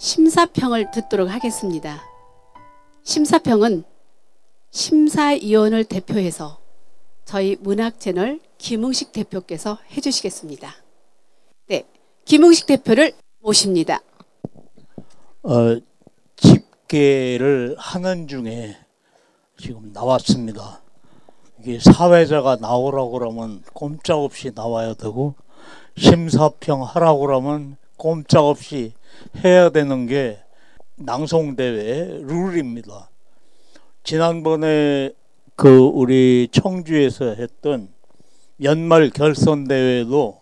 심사평을 듣도록 하겠습니다. 심사평은 심사위원을 대표해서 저희 문학채널 김웅식 대표께서 해주시겠습니다. 네, 김웅식 대표를 모십니다. 집계를 하는 중에 지금 나왔습니다. 이게 사회자가 나오라고 그러면 꼼짝없이 나와야 되고, 심사평 하라고 그러면 꼼짝없이 해야 되는 게 낭송대회 룰입니다. 지난번에 우리 청주에서 했던 연말 결선대회도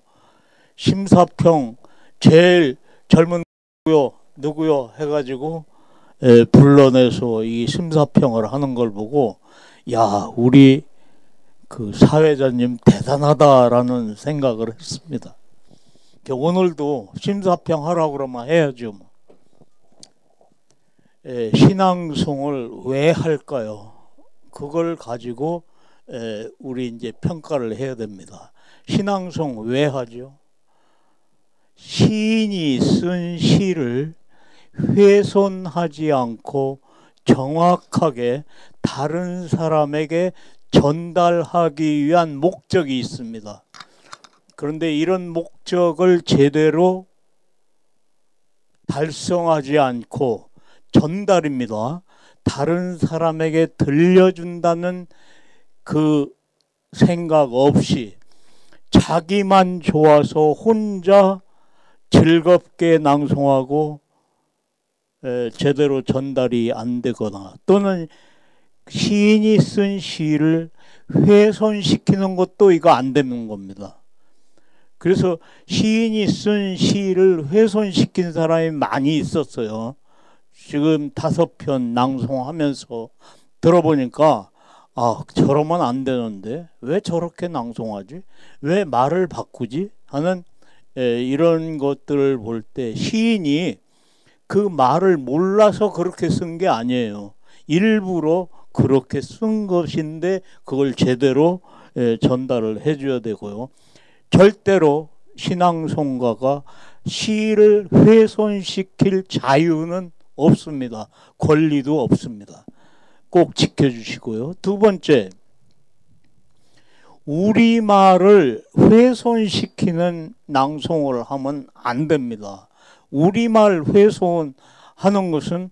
심사평 제일 젊은 누구요 해가지고 불러내서 이 심사평을 하는 걸 보고, 야, 우리 사회자님 대단하다라는 생각을 했습니다. 오늘도 심사평 하라고 그러면 해야죠. 신앙송을 왜 할까요? 그걸 가지고 우리 이제 평가를 해야 됩니다. 신앙송 왜 하죠? 시인이 쓴 시를 훼손하지 않고 정확하게 다른 사람에게 전달하기 위한 목적이 있습니다. 그런데 이런 목적을 제대로 달성하지 않고 전달입니다. 다른 사람에게 들려준다는 그 생각 없이 자기만 좋아서 혼자 즐겁게 낭송하고 제대로 전달이 안 되거나, 또는 시인이 쓴 시를 훼손시키는 것도 이거 안 되는 겁니다. 그래서 시인이 쓴 시를 훼손시킨 사람이 많이 있었어요. 지금 5편 낭송하면서 들어보니까, 아, 저러면 안 되는데 왜 저렇게 낭송하지? 왜 말을 바꾸지? 하는 이런 것들을 볼 때 시인이 그 말을 몰라서 그렇게 쓴 게 아니에요. 일부러 그렇게 쓴 것인데 그걸 제대로 전달을 해줘야 되고요. 절대로 신앙송가가 시를 훼손시킬 자유는 없습니다. 권리도 없습니다. 꼭 지켜주시고요. 두 번째, 우리말을 훼손시키는 낭송을 하면 안 됩니다. 우리말 훼손하는 것은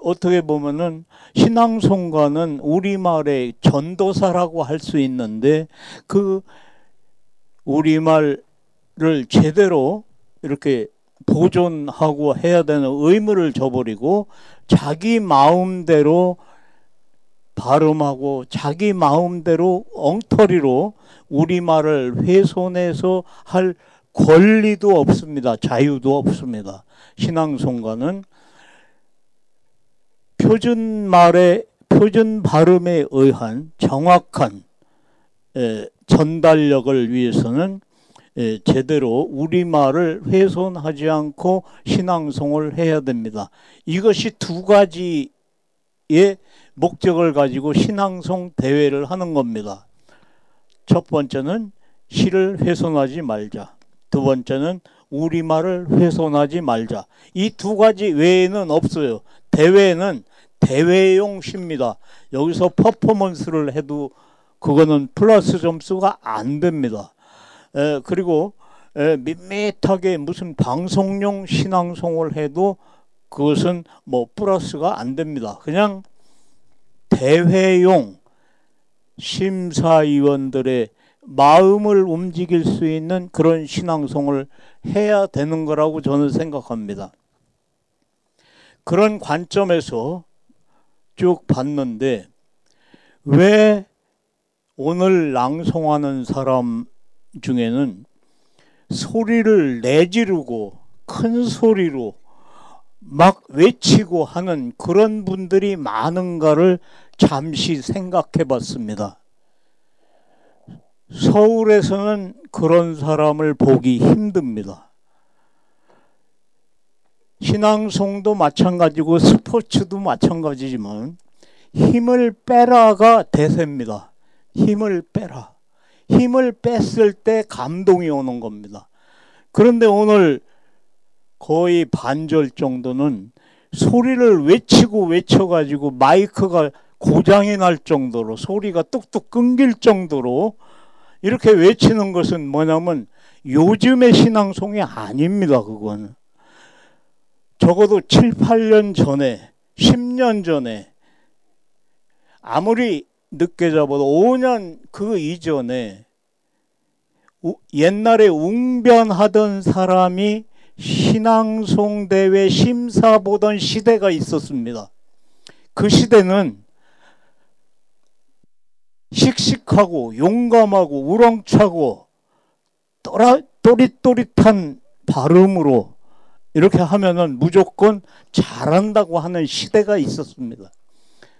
어떻게 보면은 신앙송가는 우리말의 전도사라고 할 수 있는데, 그 우리말을 제대로 이렇게 보존하고 해야 되는 의무를 저버리고 자기 마음대로 발음하고 자기 마음대로 엉터리로 우리말을 훼손해서 할 권리도 없습니다. 자유도 없습니다. 신앙송가는 표준 발음에 의한 정확한 전달력을 위해서는 제대로 우리말을 훼손하지 않고 신앙송을 해야 됩니다. 이것이 두 가지의 목적을 가지고 신앙송 대회를 하는 겁니다. 첫 번째는 시를 훼손하지 말자. 두 번째는 우리말을 훼손하지 말자. 이 두 가지 외에는 없어요. 대회는 대회용 시입니다. 여기서 퍼포먼스를 해도 그거는 플러스 점수가 안 됩니다. 그리고 밋밋하게 무슨 방송용 신앙송을 해도 그것은 뭐 플러스가 안 됩니다. 그냥 대회용 심사위원들의 마음을 움직일 수 있는 그런 신앙송을 해야 되는 거라고 저는 생각합니다. 그런 관점에서 쭉 봤는데, 왜 오늘 낭송하는 사람 중에는 소리를 내지르고 큰 소리로 막 외치고 하는 그런 분들이 많은가를 잠시 생각해 봤습니다. 서울에서는 그런 사람을 보기 힘듭니다. 신앙송도 마찬가지고 스포츠도 마찬가지지만 힘을 빼라가 대세입니다. 힘을 빼라. 힘을 뺐을 때 감동이 오는 겁니다. 그런데 오늘 거의 반절 정도는 소리를 외치고 외쳐가지고 마이크가 고장이 날 정도로 소리가 뚝뚝 끊길 정도로 이렇게 외치는 것은 뭐냐면 요즘의 신앙송이 아닙니다. 그건 적어도 7, 8년 전에 10년 전에 아무리 늦게 잡아도 5년 그 이전에 옛날에 웅변하던 사람이 신앙송 대회 심사 보던 시대가 있었습니다. 그 시대는 씩씩하고 용감하고 우렁차고 또릿또릿한 발음으로 이렇게 하면은 무조건 잘한다고 하는 시대가 있었습니다.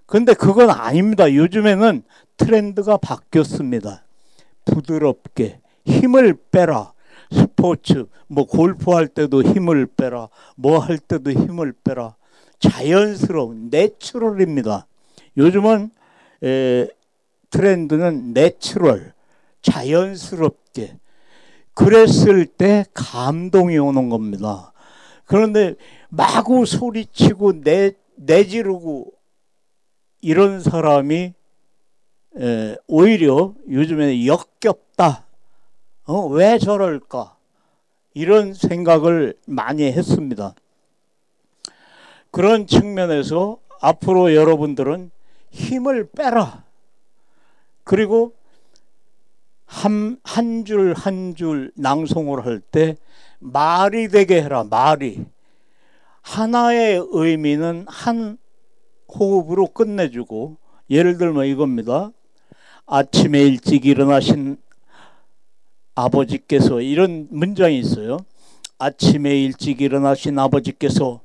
근데 그건 아닙니다. 요즘에는 트렌드가 바뀌었습니다. 부드럽게 힘을 빼라. 스포츠, 뭐 골프할 때도 힘을 빼라. 뭐 할 때도 힘을 빼라. 자연스러운 내추럴입니다. 요즘은 트렌드는 내추럴, 자연스럽게. 그랬을 때 감동이 오는 겁니다. 그런데 마구 소리치고 내지르고 이런 사람이 오히려 요즘에 역겹다. 왜 저럴까? 이런 생각을 많이 했습니다. 그런 측면에서 앞으로 여러분들은 힘을 빼라. 그리고 한 줄 한 줄 낭송을 할 때 말이 되게 해라. 말이. 하나의 의미는 한 호흡으로 끝내주고, 예를 들면 이겁니다. 아침에 일찍 일어나신 아버지께서, 이런 문장이 있어요. 아침에 일찍 일어나신 아버지께서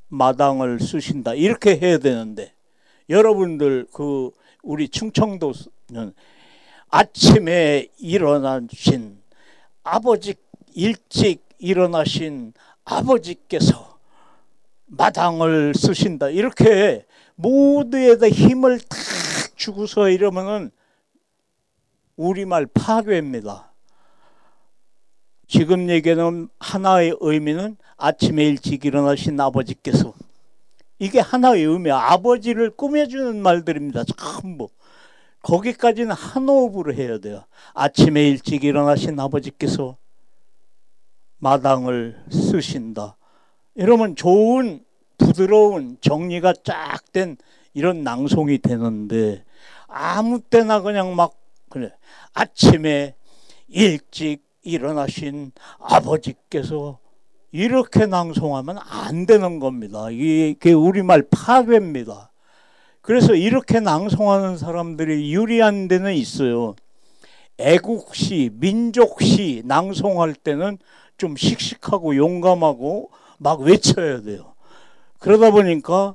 마당을 쓰신다. 이렇게 해야 되는데, 여러분들 우리 충청도는 아침에 일어나신 일찍 일어나신 아버지께서 마당을 쓰신다. 이렇게 모두에다 힘을 탁 주고서 이러면은 우리말 파괴입니다. 지금 얘기하는 하나의 의미는 아침에 일찍 일어나신 아버지께서, 이게 하나의 의미야. 아버지를 꾸며주는 말들입니다. 전부. 거기까지는 한 호흡으로 해야 돼요. 아침에 일찍 일어나신 아버지께서 마당을 쓰신다. 이러면 좋은 부드러운 정리가 쫙 된 이런 낭송이 되는데, 아무 때나 그냥 막 그래. 아침에 일찍 일어나신 아버지께서 이렇게 낭송하면 안 되는 겁니다. 이게 우리말 파괴입니다. 그래서 이렇게 낭송하는 사람들이 유리한 데는 있어요. 애국시, 민족시 낭송할 때는 좀 씩씩하고 용감하고 막 외쳐야 돼요. 그러다 보니까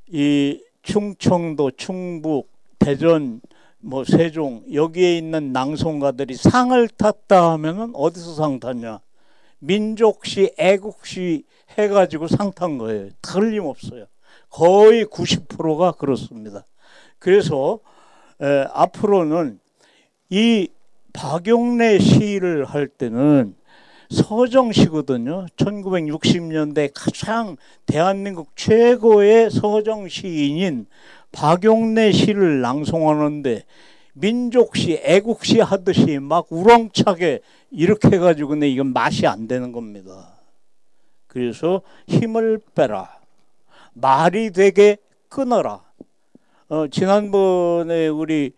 이 충청도, 충북, 대전, 뭐 세종 여기에 있는 낭송가들이 상을 탔다 하면은 어디서 상 탔냐? 민족시, 애국시 해가지고 상 탄 거예요. 틀림없어요. 거의 90%가 그렇습니다. 그래서 앞으로는 이 박용래 시를 할 때는 서정시거든요. 1960년대 가장 대한민국 최고의 서정 시인인 박용래 시를 낭송하는데, 민족시, 애국시 하듯이 막 우렁차게 이렇게 해가지고 근데 이건 맛이 안 되는 겁니다. 그래서 힘을 빼라. 말이 되게 끊어라. 지난번에 우리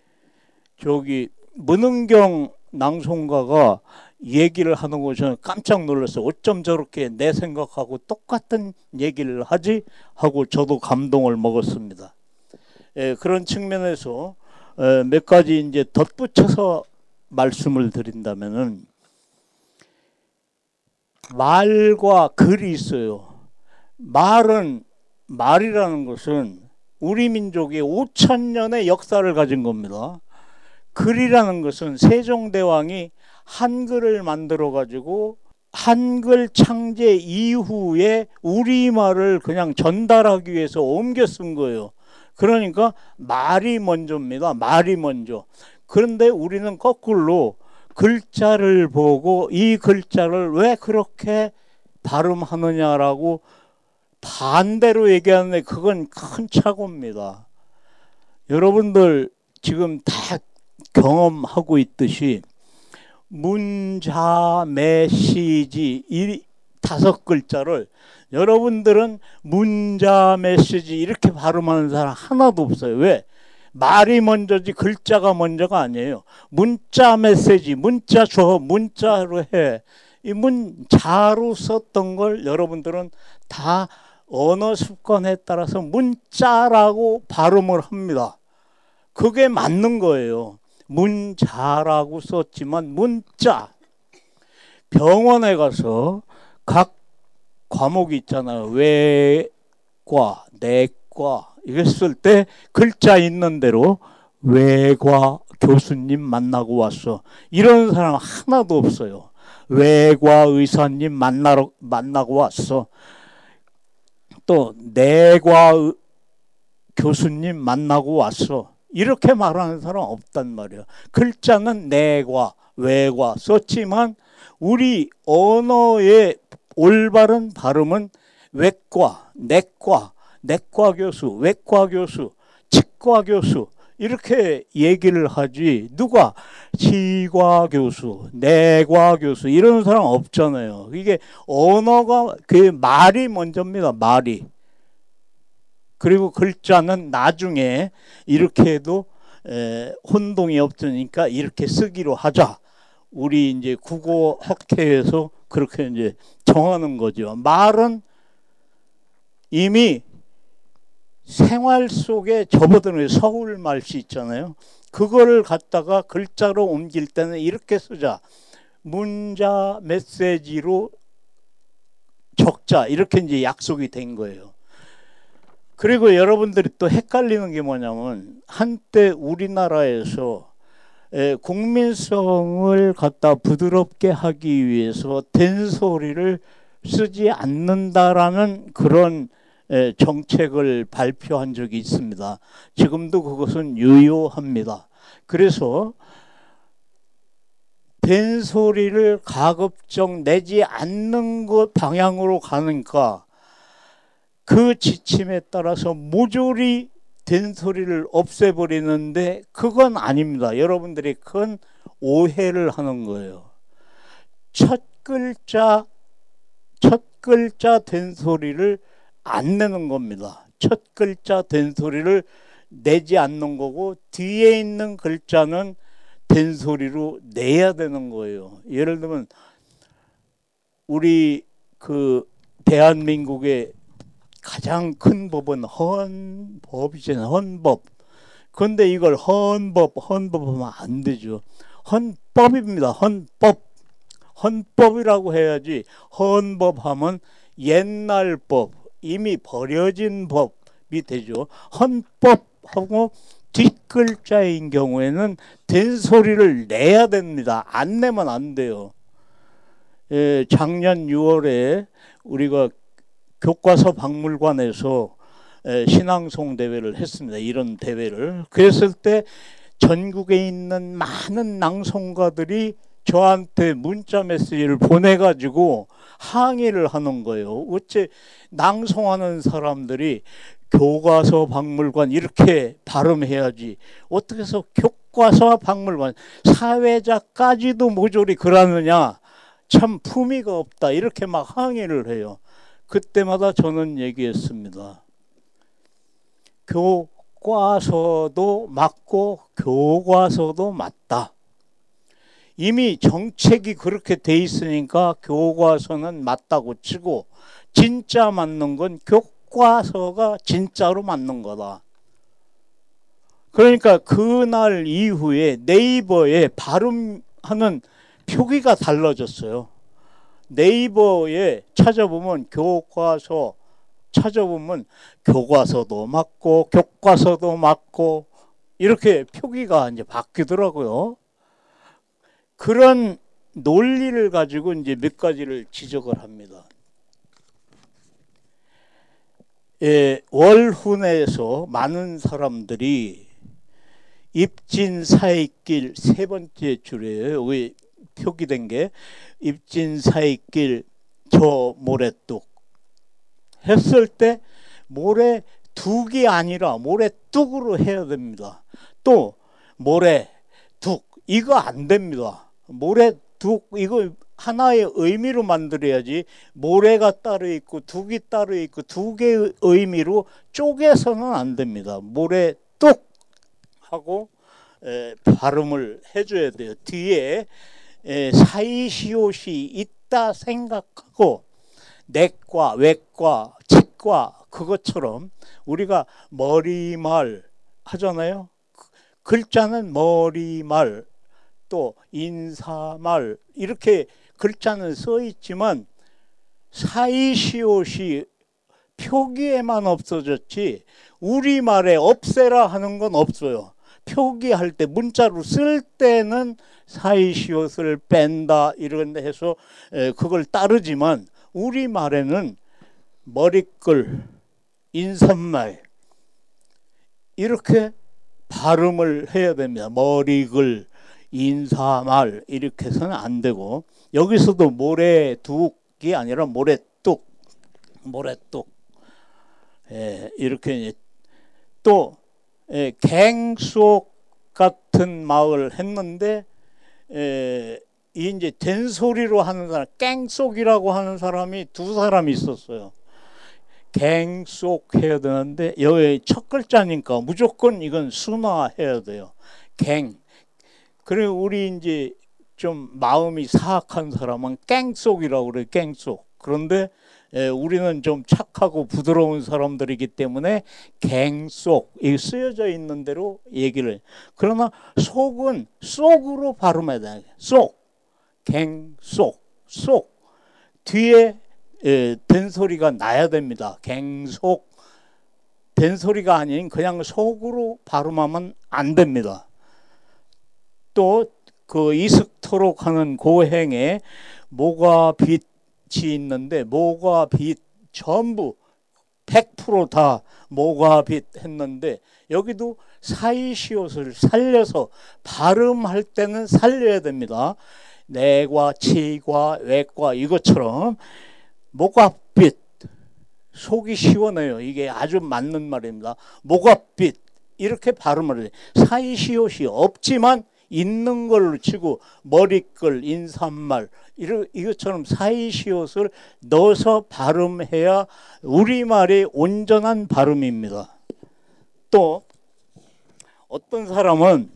문은경 낭송가가 얘기를 하는 거 저는 깜짝 놀랐어요. 어쩜 저렇게 내 생각하고 똑같은 얘기를 하지? 하고 저도 감동을 먹었습니다. 그런 측면에서 몇 가지 이제 덧붙여서 말씀을 드린다면은, 말과 글이 있어요. 말이라는 것은 우리 민족의 5,000년의 역사를 가진 겁니다. 글이라는 것은 세종대왕이 한글을 만들어 가지고 한글 창제 이후에 우리말을 그냥 전달하기 위해서 옮겨 쓴 거예요. 그러니까 말이 먼저입니다. 말이 먼저. 그런데 우리는 거꾸로 글자를 보고 이 글자를 왜 그렇게 발음하느냐라고 반대로 얘기하는데 그건 큰 착오입니다. 여러분들 지금 다 경험하고 있듯이 문자 메시지 이 5글자를 여러분들은 문자 메시지 이렇게 발음하는 사람 하나도 없어요. 왜? 말이 먼저지 글자가 먼저가 아니에요. 문자 메시지, 문자 줘, 문자로 해. 이 문자로 썼던 걸 여러분들은 다 언어 습관에 따라서 문자라고 발음을 합니다. 그게 맞는 거예요. 문자라고 썼지만 문자. 병원에 가서 각 과목이 있잖아요. 외과, 내과 이걸 쓸 때 글자 있는 대로 외과 교수님 만나고 왔어. 이런 사람 하나도 없어요. 외과 의사님 만나고 왔어. 또 내과 교수님 만나고 왔어. 이렇게 말하는 사람 없단 말이에요. 글자는 내과, 외과 썼지만 우리 언어의 올바른 발음은 외과, 내과, 내과 교수, 외과 교수, 치과 교수 이렇게 얘기를 하지 누가 치과 교수, 내과 교수 이런 사람 없잖아요. 이게 언어가 그 말이 먼저입니다. 말이. 그리고 글자는 나중에 이렇게 해도 혼동이 없으니까 이렇게 쓰기로 하자. 우리 이제 국어 학회에서 그렇게 이제 정하는 거죠. 말은 이미 생활 속에 접어드는 서울 말씨 있잖아요. 그거를 갖다가 글자로 옮길 때는 이렇게 쓰자. 문자 메시지로 적자. 이렇게 이제 약속이 된 거예요. 그리고 여러분들이 또 헷갈리는 게 뭐냐면 한때 우리나라에서 국민성을 갖다 부드럽게 하기 위해서 된소리를 쓰지 않는다라는 그런 정책을 발표한 적이 있습니다. 지금도 그것은 유효합니다. 그래서 된소리를 가급적 내지 않는 것 방향으로 가니까 그 지침에 따라서 모조리 된소리를 없애버리는데 그건 아닙니다. 여러분들이 큰 오해를 하는 거예요. 첫 글자 된소리를 안 내는 겁니다. 첫 글자 된소리를 내지 않는 거고 뒤에 있는 글자는 된소리로 내야 되는 거예요. 예를 들면 우리 그 대한민국의 가장 큰 법은 헌법이잖아요. 헌법. 그런데 이걸 헌법하면 안 되죠. 헌법입니다. 헌법이라고 해야지 헌법하면 옛날 법, 이미 버려진 법이 되죠. 헌법하고 뒷글자인 경우에는 된소리를 내야 됩니다. 안 내면 안 돼요. 작년 6월에 우리가 교과서 박물관에서 신앙송 대회를 했습니다. 이런 대회를. 그랬을 때 전국에 있는 많은 낭송가들이 저한테 문자 메시지를 보내가지고 항의를 하는 거예요. 어째 낭송하는 사람들이 교과서 박물관 이렇게 발음해야지. 어떻게 해서 교과서 박물관 사회자까지도 모조리 그러느냐. 참 품위가 없다. 이렇게 막 항의를 해요. 그때마다 저는 얘기했습니다. 교과서도 맞고 교과서도 맞다. 이미 정책이 그렇게 돼 있으니까 교과서는 맞다고 치고 진짜 맞는 건 교과서가 진짜로 맞는 거다. 그러니까 그날 이후에 네이버에 발음하는 표기가 달라졌어요. 네이버에 찾아보면 교과서 찾아보면 교과서도 맞고 교과서도 맞고 이렇게 표기가 이제 바뀌더라고요. 그런 논리를 가지고 이제 몇 가지를 지적을 합니다. 월훈에서 많은 사람들이 입진사익길 세 번째 줄이에요. 여기 표기된 게 입진사익길 저 모래뚝 했을 때 모래둑이 아니라 모래뚝으로 해야 됩니다. 또 모래둑 이거 안 됩니다. 모래둑 이거 하나의 의미로 만들어야지 모래가 따로 있고 둑이 따로 있고 두 개의 의미로 쪼개서는 안 됩니다. 모래뚝 하고 발음을 해줘야 돼요. 뒤에 사이시옷이 있다 생각하고 내과, 외과, 치과 그것처럼 우리가 머리말 하잖아요. 글자는 머리말 또 인사말 이렇게 글자는 써 있지만 사이시옷이 표기에만 없어졌지 우리말에 없애라 하는 건 없어요. 표기할 때 문자로 쓸 때는 사이시옷을 뺀다 이런 데 해서 그걸 따르지만 우리말에는 머리글, 인사말 이렇게 발음을 해야 됩니다. 머리글, 인사말 이렇게 해서는 안 되고 여기서도 모래둑이 아니라 모래뚝 이렇게 또 갱속 같은 말을 했는데 이제 된소리로 하는 사람 깽속이라고 하는 사람이 두 사람이 있었어요. 갱속 해야 되는데 여기 첫 글자니까 무조건 이건 순화해야 돼요. 갱. 그리고 우리 이제 좀 마음이 사악한 사람은 깽속이라고 그래요. 깽속. 그런데 우리는 좀 착하고 부드러운 사람들이기 때문에 갱속 이 쓰여져 있는 대로 얘기를 해요. 그러나 속은 쏙으로 발음해야 돼요. 쏙, 갱속, 쏙 뒤에 된소리가 나야 됩니다. 갱속 된소리가 아닌 그냥 속으로 발음하면 안 됩니다. 또 그 이슥토록 하는 고행에 모가 빛이 있는데 모가 빛 전부 100% 다 모가 빛 했는데 여기도 사이시옷을 살려서 발음할 때는 살려야 됩니다. 내과, 치과, 외과 이것처럼 모가빛 속이 시원해요. 이게 아주 맞는 말입니다. 모가빛 이렇게 발음을 해요. 사이시옷이 없지만 있는 걸로 치고 머리글, 인사말 이것처럼 사이시옷을 넣어서 발음해야 우리말의 온전한 발음입니다. 또 어떤 사람은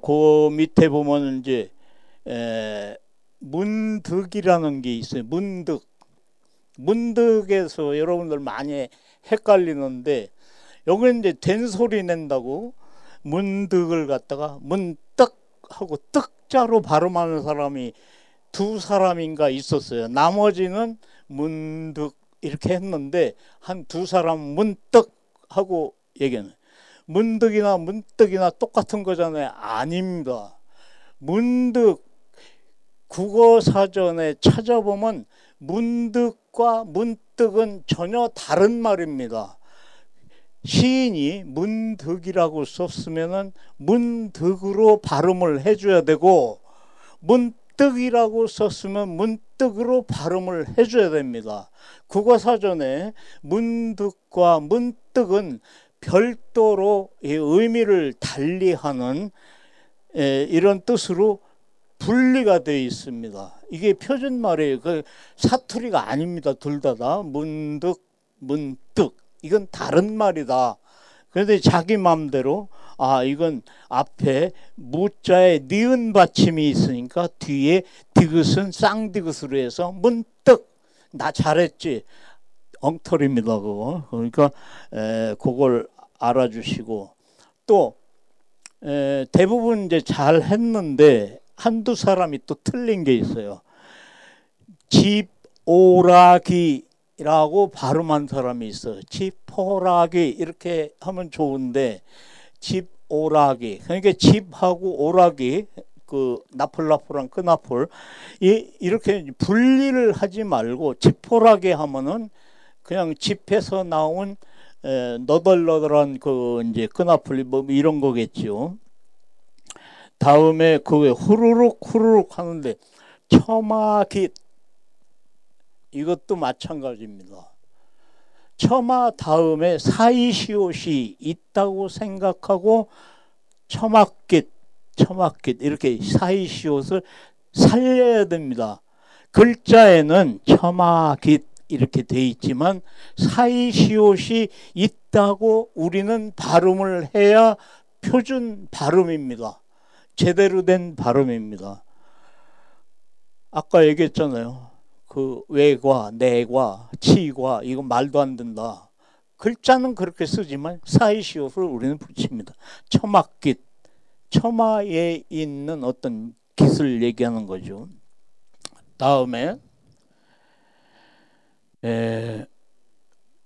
그 밑에 보면 이제 문득이라는 게 있어요. 문득에서 여러분들 많이 헷갈리는데 여기는 이제 된소리 낸다고 문득을 갖다가 문떡 하고 떡자로 발음하는 사람이 두 사람인가 있었어요. 나머지는 문득 이렇게 했는데 한 두 사람 문떡 하고 얘기하는 문득이나 문떡이나 똑같은 거잖아요. 아닙니다. 문득 국어사전에 찾아보면 문득과 문득은 전혀 다른 말입니다. 시인이 문득이라고 썼으면은 문득으로 발음을 해줘야 되고 문득이라고 썼으면 문득으로 발음을 해줘야 됩니다. 국어사전에 문득과 문득은 별도로 의미를 달리하는 이런 뜻으로 분리가 되어 있습니다. 이게 표준말이에요. 그 사투리가 아닙니다. 둘 다 문득, 문득. 이건 다른 말이다. 그런데 자기 마음대로 이건 앞에 무자에 니은 받침이 있으니까 뒤에 디귿은 쌍디귿으로 해서 문득 나 잘했지 엉터리입니다. 그거. 그러니까 그걸 알아주시고 또 대부분 이제 잘 했는데 한두 사람이 또 틀린 게 있어요. 집오라기 라고 발음한 사람이 있어요. 집호라기 이렇게 하면 좋은데 집오라기 그러니까 집하고 오라기 그 나풀나풀한 그 나풀 이렇게 분리를 하지 말고 집호라기 하면은 그냥 집에서 나온 너덜너덜한 그 이제 끈아풀 뭐 이런 거겠죠. 다음에 그게 후루룩 후루룩 하는데 처마깃 이것도 마찬가지입니다. 처마 다음에 사이시옷이 있다고 생각하고 처마깃 이렇게 사이시옷을 살려야 됩니다. 글자에는 처마깃 이렇게 돼 있지만 사이시옷이 있다고 우리는 발음을 해야 표준 발음입니다. 제대로 된 발음입니다. 아까 얘기했잖아요. 그 외과, 내과, 치과 이거 말도 안 된다. 글자는 그렇게 쓰지만 사이시옷을 우리는 붙입니다. 처마깃, 처마에 있는 어떤 깃을 얘기하는 거죠. 다음에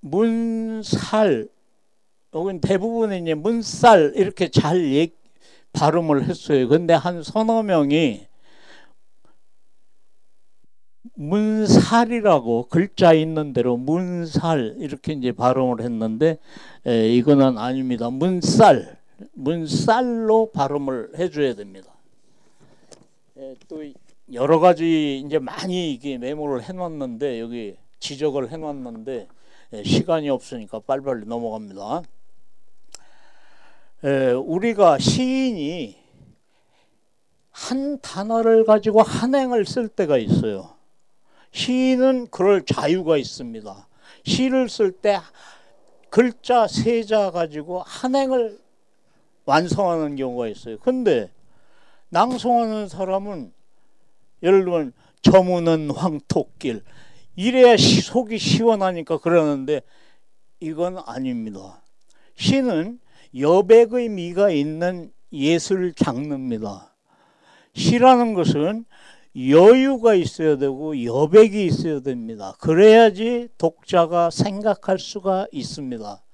문살, 여긴 대부분은 이제 문살 이렇게 잘 발음을 했어요. 근데 한 서너 명이 문살이라고 글자 있는 대로 문살 이렇게 이제 발음을 했는데 이거는 아닙니다. 문살로 발음을 해줘야 됩니다. 또 여러 가지 이제 많이 이게 메모를 해놨는데 여기 지적을 해놨는데 시간이 없으니까 빨리빨리 넘어갑니다. 우리가 시인이 한 단어를 가지고 한 행을 쓸 때가 있어요. 시인은 그럴 자유가 있습니다. 시를 쓸 때 글자 세자 가지고 한 행을 완성하는 경우가 있어요. 근데 낭송하는 사람은 예를 들면 저무는 황토길 이래야 속이 시원하니까 그러는데 이건 아닙니다. 시는 여백의 미가 있는 예술 장르입니다. 시라는 것은 여유가 있어야 되고 여백이 있어야 됩니다. 그래야지 독자가 생각할 수가 있습니다.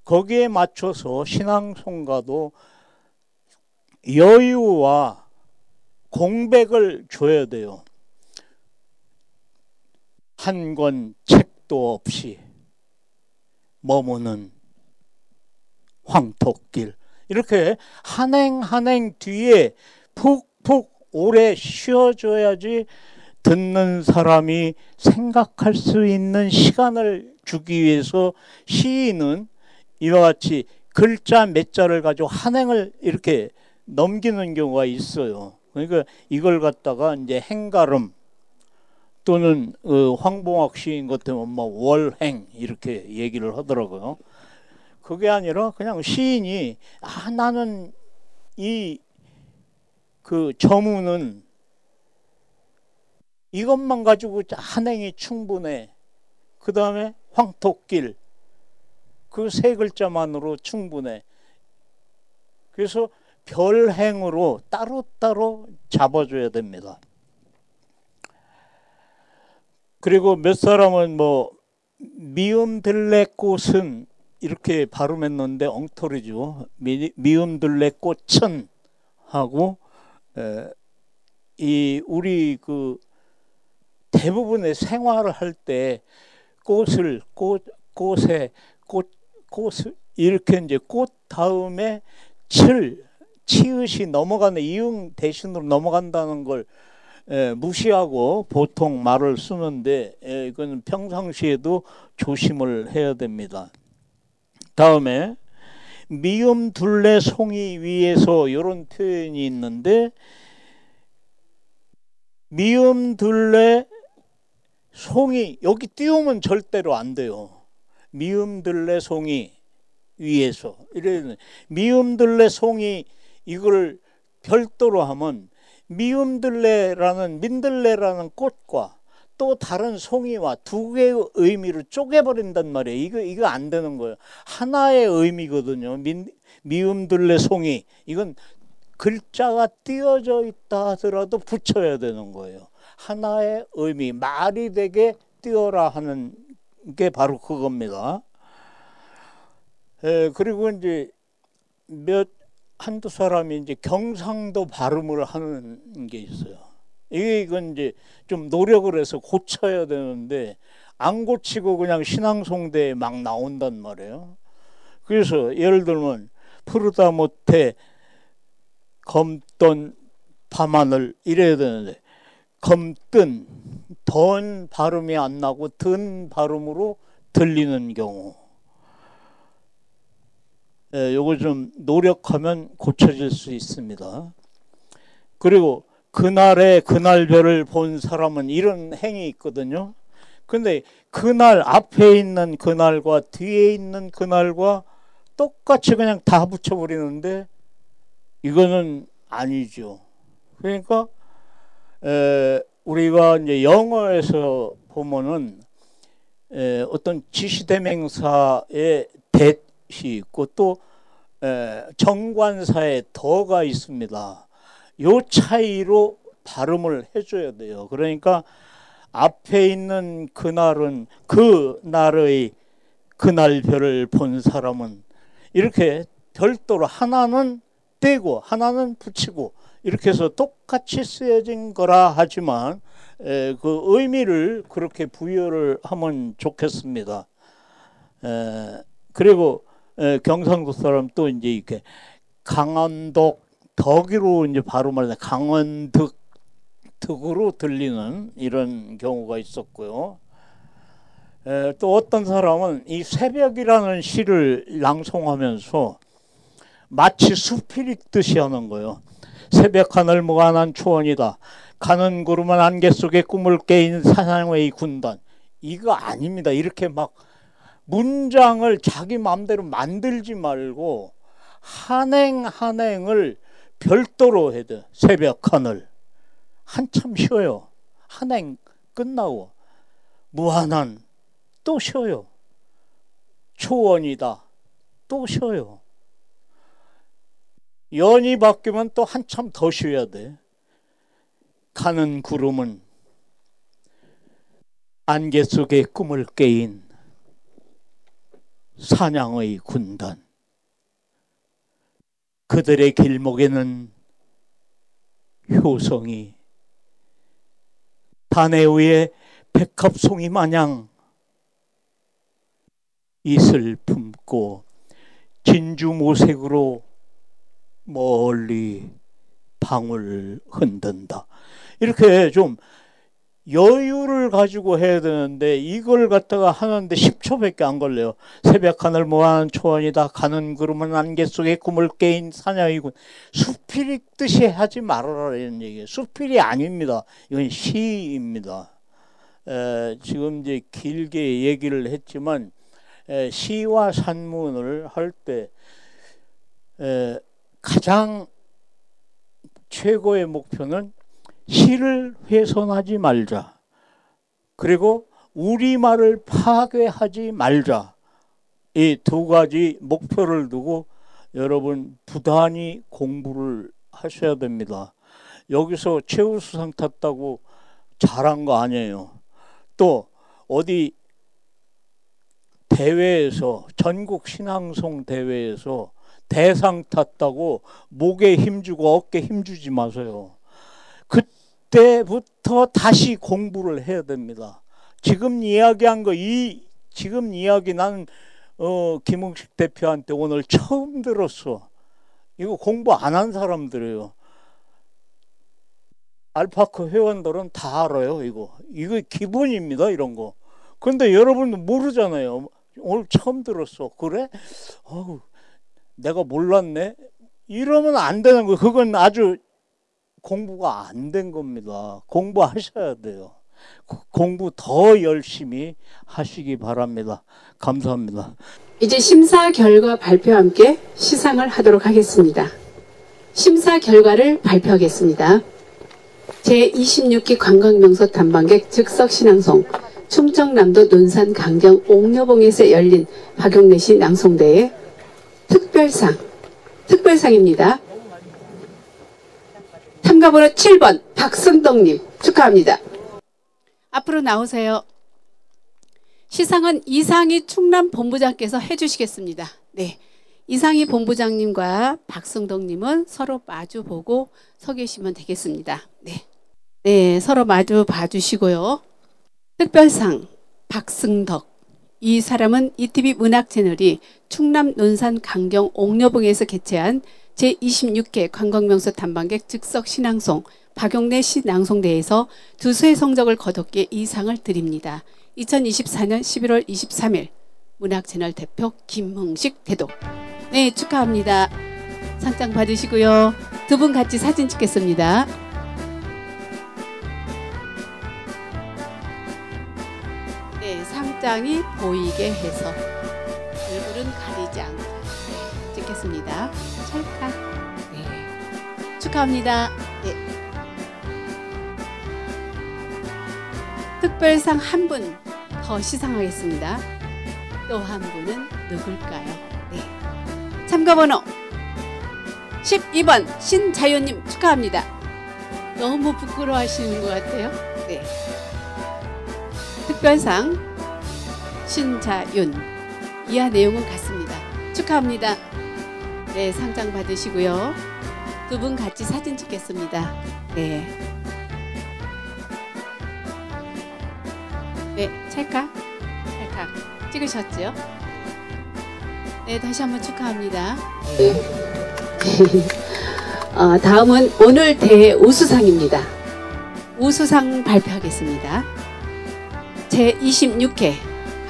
거기에 맞춰서 신앙송가도 여유와 공백을 줘야 돼요. 한 권 책도 없이 머무는 황토길 이렇게 한 행 한 행 뒤에 푹푹 오래 쉬어줘야지 듣는 사람이 생각할 수 있는 시간을 주기 위해서 시인은 이와 같이 글자 몇 자를 가지고 한 행을 이렇게 넘기는 경우가 있어요. 그러니까 이걸 갖다가 이제 행가름 또는 황봉학 시인 같으면 뭐 월행 이렇게 얘기를 하더라고요. 그게 아니라 그냥 시인이 나는 이 그 저무는 이것만 가지고 한 행이 충분해. 그 다음에 황토길 그 세 글자만으로 충분해. 그래서 별행으로 따로따로 잡아줘야 됩니다. 그리고 몇 사람은 뭐 미음들레꽃은 이렇게 발음했는데 엉터리죠. 미음들레꽃은 하고 이 우리 그 대부분의 생활을 할 때 꽃을 이렇게 이제 꽃 다음에 치읓이 넘어가는 이응 대신으로 넘어간다는 걸 무시하고 보통 말을 쓰는데 이건 평상시에도 조심을 해야 됩니다. 다음에 미음 둘레 송이 위에서 이런 표현이 있는데 미음 둘레 송이 여기 띄우면 절대로 안 돼요. 미음 둘레 송이 위에서 이래 미음 둘레 송이 이걸 별도로 하면 미음들레라는 민들레라는 꽃과 또 다른 송이와 두 개의 의미를 쪼개버린단 말이에요. 이거 안 되는 거예요. 하나의 의미거든요. 미음들레 송이 이건 글자가 띄어져 있다 하더라도 붙여야 되는 거예요. 하나의 의미 말이 되게 띄어라 하는 게 바로 그겁니다. 그리고 이제 한두 사람이 이제 경상도 발음을 하는 게 있어요. 이건 이제 좀 노력을 해서 고쳐야 되는데 안 고치고 그냥 신앙송대에 막 나온단 말이에요. 그래서 예를 들면 푸르다 못해 검던 밤하늘 이래야 되는데 검뜬 던 발음이 안 나고 든 발음으로 들리는 경우. 요거 좀 노력하면 고쳐질 수 있습니다. 그리고 그날의 그날별을 본 사람은 이런 행위 있거든요. 근데 그날 앞에 있는 그날과 뒤에 있는 그날과 똑같이 그냥 다 붙여버리는데 이거는 아니죠. 그러니까 우리가 이제 영어에서 보면은 어떤 지시대명사의 that이 있고 또 정관사의 더가 있습니다. 요 차이로 발음을 해줘야 돼요. 그러니까 앞에 있는 그날은 그 날의 그날별을 본 사람은 이렇게 별도로 하나는 떼고 하나는 붙이고 이렇게 해서 똑같이 쓰여진 거라 하지만 그 의미를 그렇게 부여를 하면 좋겠습니다. 그리고 경상도 사람 또 이제 이렇게 강원독 덕으로 이제 바로 말해서 강원득 득으로 들리는 이런 경우가 있었고요. 또 어떤 사람은 이 새벽이라는 시를 낭송하면서 마치 수필 읽듯이 하는 거예요. 새벽 하늘 무한한 초원이다. 가는 구름은 안개 속에 꿈을 깨인 사냥의 군단. 이거 아닙니다. 이렇게 막 문장을 자기 마음대로 만들지 말고 한행 한행을 별도로 해야 돼. 새벽 하늘. 한참 쉬어요. 한행 끝나고. 무한한. 또 쉬어요. 초원이다. 또 쉬어요. 연이 바뀌면 또 한참 더 쉬어야 돼. 가는 구름은 안개 속에 꿈을 깨인 사냥의 군단. 그들의 길목에는 효성이 단에 위에 백합송이 마냥 이슬 품고 진주 모색으로 멀리 방울 흔든다. 이렇게 좀 여유를 가지고 해야 되는데 이걸 갖다가 하는데 10초밖에 안 걸려요. 새벽 하늘 무한한 초원이다. 가는 구름은 안개 속에 꿈을 깨인 사냥이군. 수필 읽듯이 하지 말아라는 얘기예요. 수필이 아닙니다. 이건 시입니다. 지금 이제 길게 얘기를 했지만 시와 산문을 할 때 가장 최고의 목표는 시를 훼손하지 말자. 그리고 우리말을 파괴하지 말자. 이 두 가지 목표를 두고 여러분 부단히 공부를 하셔야 됩니다. 여기서 최우수상 탔다고 잘한 거 아니에요. 또 어디 대회에서 전국 신앙송 대회에서 대상 탔다고 목에 힘주고 어깨에 힘주지 마세요. 그때부터 다시 공부를 해야 됩니다. 지금 이야기한 거, 지금 이야기 나는 김웅식 대표한테 오늘 처음 들었어. 이거 공부 안 한 사람들이에요. 알파크 회원들은 다 알아요. 이거 기본입니다. 이런 거. 근데 여러분은 모르잖아요. 오늘 처음 들었어. 그래? 내가 몰랐네. 이러면 안 되는 거예요. 그건 아주 공부가 안 된 겁니다. 공부하셔야 돼요. 공부 더 열심히 하시기 바랍니다. 감사합니다. 이제 심사 결과 발표와 함께 시상을 하도록 하겠습니다. 심사 결과를 발표하겠습니다. 제26기 관광명소 탐방객 즉석신앙송 충청남도 논산 강경 옥녀봉에서 열린 박용래시 낭송대회 특별상입니다. 참가번호 7번 박승덕님 축하합니다. 앞으로 나오세요. 시상은 이상희 충남본부장께서 해주시겠습니다. 네, 이상희 본부장님과 박승덕님은 서로 마주보고 서 계시면 되겠습니다. 네, 서로 마주 봐주시고요. 특별상 박승덕. 이 사람은 ETV 문학채널이 충남 논산 강경 옥녀봉에서 개최한 제26회 관광명소 탐방객 즉석 신앙송 박용래 시 낭송대에서 두수의 성적을 거뒀기에 이 상을 드립니다. 2024년 11월 23일 문학채널 대표 김흥식 대독. 네, 축하합니다. 상장 받으시고요. 두 분 같이 사진 찍겠습니다. 네, 상장이 보이게 해서 얼굴은 가리지 않고 찍겠습니다. 찰칵. 네, 축하합니다. 네. 특별상 한 분 더 시상하겠습니다. 또 한 분은 누굴까요? 네. 참가번호 12번 신자윤님 축하합니다. 너무 부끄러워하시는 것 같아요. 네. 특별상 신자윤. 이하 내용은 같습니다. 축하합니다. 네, 상장 받으시고요. 두 분 같이 사진 찍겠습니다. 네. 네, 찰칵. 찰칵. 찍으셨죠? 네, 다시 한번 축하합니다. 다음은 오늘 대회 우수상입니다. 우수상 발표하겠습니다. 제26회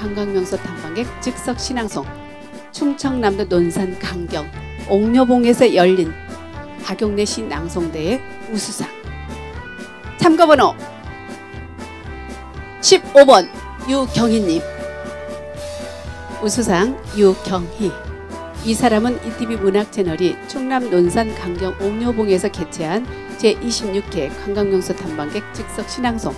관광명소 탐방객 즉석 신앙송 충청남도 논산 강경 옥녀봉에서 열린 박용래 시 낭송대회 우수상. 참가번호 15번 유경희님. 우수상 유경희. 이 사람은 ETV 문학채널이 충남 논산 강경 옥녀봉에서 개최한 제26회 관광명소 탐방객 즉석 신앙송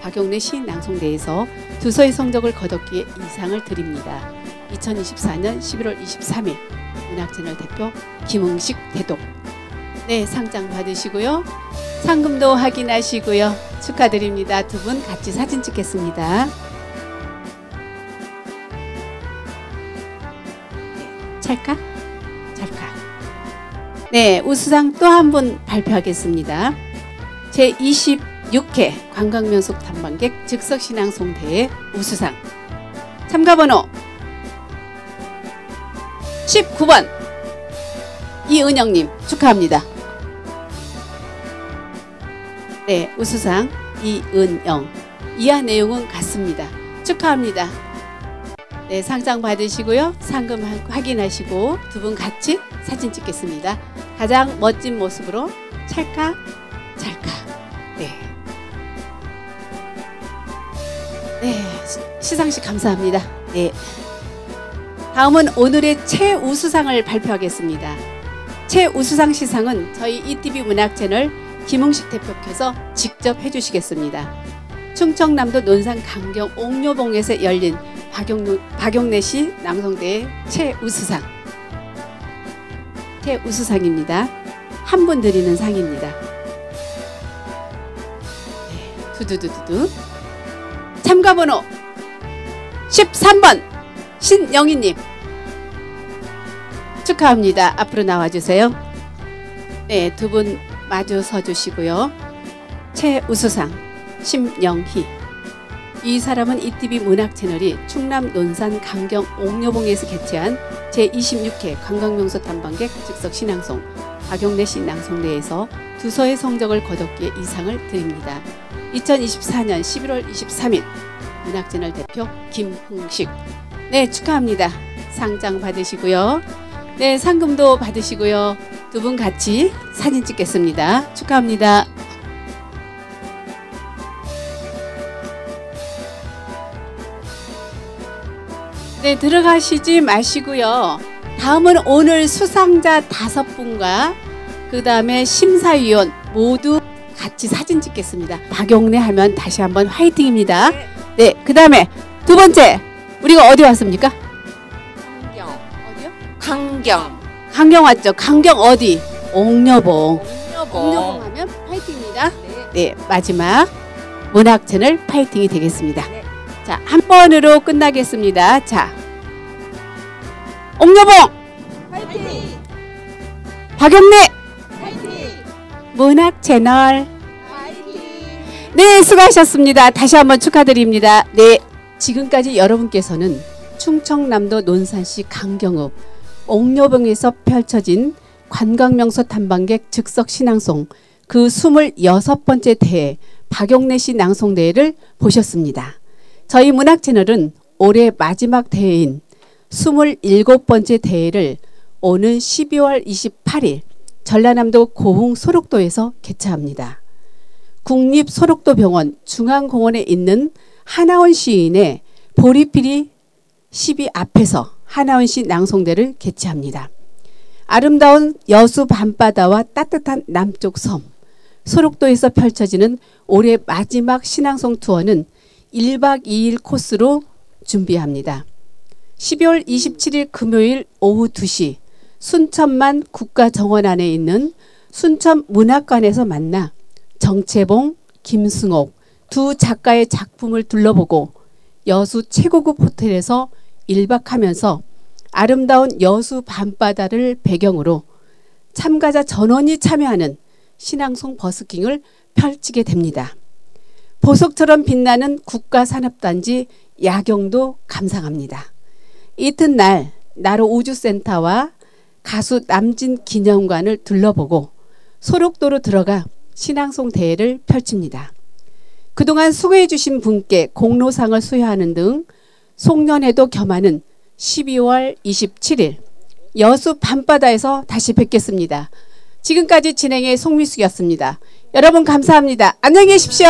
박용래 시 낭송대에서 두서의 성적을 거뒀기에 이 상을 드립니다. 2024년 11월 23일 문학채널 대표 김흥식 대독. 네, 상장 받으시고요. 상금도 확인하시고요. 축하드립니다. 두 분 같이 사진 찍겠습니다. 네, 찰칵? 찰칵. 네, 우수상 또 한 분 발표하겠습니다. 제26회 관광명소 탐방객 즉석신앙송대회 우수상. 참가번호 19번 이은영님 축하합니다. 네, 우수상 이은영. 이하 내용은 같습니다. 축하합니다. 네, 상장 받으시고요. 상금 확인하시고 두 분 같이 사진 찍겠습니다. 가장 멋진 모습으로 찰칵 찰칵. 네. 네, 시상식 감사합니다. 네. 다음은 오늘의 최우수상을 발표하겠습니다. 최우수상 시상은 저희 ETV 문학채널 김흥식 대표께서 직접 해주시겠습니다. 충청남도 논산 강경 옥녀봉에서 열린 박용래 시 낭송대회 최우수상. 최우수상입니다. 한 분 드리는 상입니다. 네, 두두두두두. 참가번호 13번 신영희님 축하합니다. 앞으로 나와주세요. 네, 두 분 마주 서주시고요. 최우수상 심영희. 이 사람은 ETV 문학채널이 충남 논산 강경 옥녀봉에서 개최한 제26회 관광명소 탐방객 즉석 신앙송 박용래 시 낭송대에서 두서의 성적을 거뒀기에 이 상을 드립니다. 2024년 11월 23일 문학채널 대표 김흥식. 네, 축하합니다. 상장 받으시고요. 네, 상금도 받으시고요. 두 분 같이 사진 찍겠습니다. 축하합니다. 네, 들어가시지 마시고요. 다음은 오늘 수상자 5분과 그 다음에 심사위원 모두 같이 사진 찍겠습니다. 박용래 하면 다시 한번 화이팅입니다. 네, 그 다음에 두 번째 우리가 어디 왔습니까? 강경. 어디요? 강경. 강경 왔죠. 강경 어디? 옥녀봉. 옥녀봉. 옥녀봉 하면 파이팅입니다. 네, 마지막 문학채널 파이팅이 되겠습니다. 네. 자, 한 번으로 끝나겠습니다. 자, 옥녀봉 파이팅. 박용래 파이팅. 문학채널. 파이팅. 네, 수고하셨습니다. 다시 한번 축하드립니다. 네, 지금까지 여러분께서는 충청남도 논산시 강경읍 옥녀봉에서 펼쳐진 관광명소 탐방객 즉석 신앙송 그 26번째 대회 박용래 씨 낭송대회를 보셨습니다. 저희 문학 채널은 올해 마지막 대회인 27번째 대회를 오는 12월 28일 전라남도 고흥 소록도에서 개최합니다. 국립소록도병원 중앙공원에 있는 하나원 시인의 보리피리 시비 앞에서 하나원 시 낭송대를 개최합니다. 아름다운 여수 밤바다와 따뜻한 남쪽 섬 소록도에서 펼쳐지는 올해 마지막 신앙송 투어는 1박 2일 코스로 준비합니다. 12월 27일 금요일 오후 2시 순천만 국가정원 안에 있는 순천문학관에서 만나 정채봉, 김승옥 두 작가의 작품을 둘러보고 여수 최고급 호텔에서 1박하면서 아름다운 여수 밤바다를 배경으로 참가자 전원이 참여하는 신앙송 버스킹을 펼치게 됩니다. 보석처럼 빛나는 국가산업단지 야경도 감상합니다. 이튿날 나로 우주센터와 가수 남진 기념관을 둘러보고 소록도로 들어가 신앙송 대회를 펼칩니다. 그동안 수고해 주신 분께 공로상을 수여하는 등 송년회도 겸하는 12월 27일 여수 밤바다에서 다시 뵙겠습니다. 지금까지 진행의 송미숙이었습니다. 여러분 감사합니다. 안녕히 계십시오.